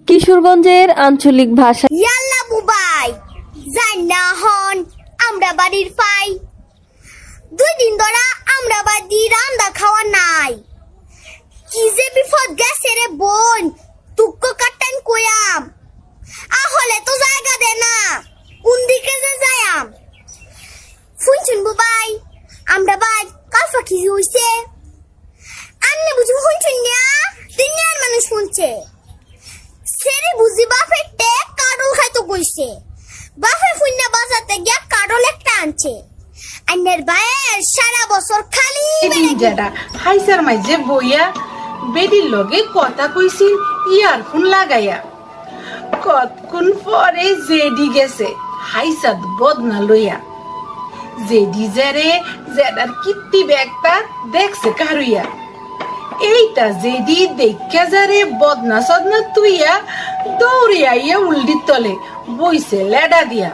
কিশোরগঞ্জের আঞ্চলিক ভাষা। ইয়াল্লা বুবাই জান্না হন আমরা বাড়ির পাই 2 দিন ধরে আমরা বাড়ি রান্না খাওয়া নাই কি যে বিপদ গেছে রে বোন তুক্ক কাটান কইয়াম আহলে তো জায়গা দে না কোন দিকে যে যায়াম শুনছুন বুবাই আমরা বাড়ি কালফা কি হইছে আন্নে বুঝি শুনছুন না দুনিয়ার মানুষ শুনছে সেরে বুঝি বাপের টে কাডল খাইতো কইছে বাপে ফুইনা বাজাতে গিয়া কাডল একটা আনছে আন্নের ভাইয়ের সারা বছর খালি যেটা হাইসার মাইজে বইয়া বেডির লগে কথা কইছিল ইয়ারফোন লাগাইয়া কতক্ষণ পরে জেডি গেছে হাইসাদ বদনা লইয়া জেডি জেরে জেডার কিত্তি ব্যাগটা দেখছে কারুইয়া এইটা জেডি দেখা যারে বদনা সদনা তুইয়া দৌড়িয়া ইয়া উল্টির তলে বইছে লেডা দিয়া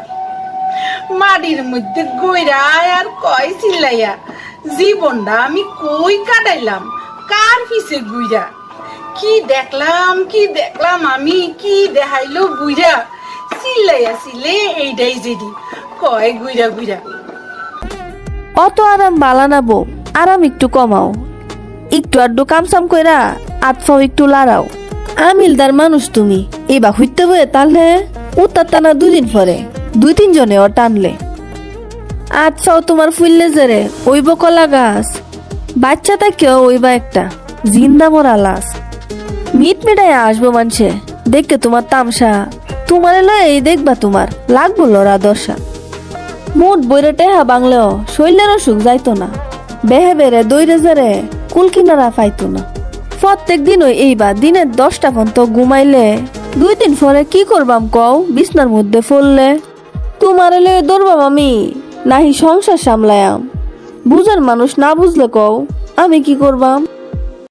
মাটির মধ্যে গইরা আর কয় চিল্লাইয়া জীবনটা আমি কই কাটাইলাম কার পিছে গুইরা কি দেখলাম আমি কি দেখাইলো গুইরা চিল্লাইয়া চিল্লে এইটাই জেডি কয় গুইরা গুইরা অত আরাম বালানাবো আরাম একটু কমাও একটু আড্ডু কামসাম কইরা আতফাও একটু লাড়াও আমিলদার মানুষ তুমি এবা হইতে বয়ে তাহলে উত্তার টানা 2 দিন পরে 2-3 জনে ও টানলে আতফাও তোমার ফুললে জেরে ওইব কলা গাছ বাচ্চাটা কেউ ওইবা একটা জিন্দা মরা লাশ মিট মিটাই আসবো মানছে দেখে তোমার তামসা তোমার এলো এই দেখবা তোমার লাগবো লড়া দশা মোট বইরে টেহা বাংলেও শৈলের অসুখ যাইতো না বেহে বেড়ে দইরে জেরে কুল কিনারা পাইতো না প্রত্যেক দিন এইবা দিনের 10টা পর্যন্ত ঘুমাইলে 2-3 পরে কি করবাম কও বিছনার মধ্যে ফললে তোমার এলে দৌড়বাম আমি নাহি সংসার সামলায়াম বুঝার মানুষ না বুঝলে কও আমি কি করবাম।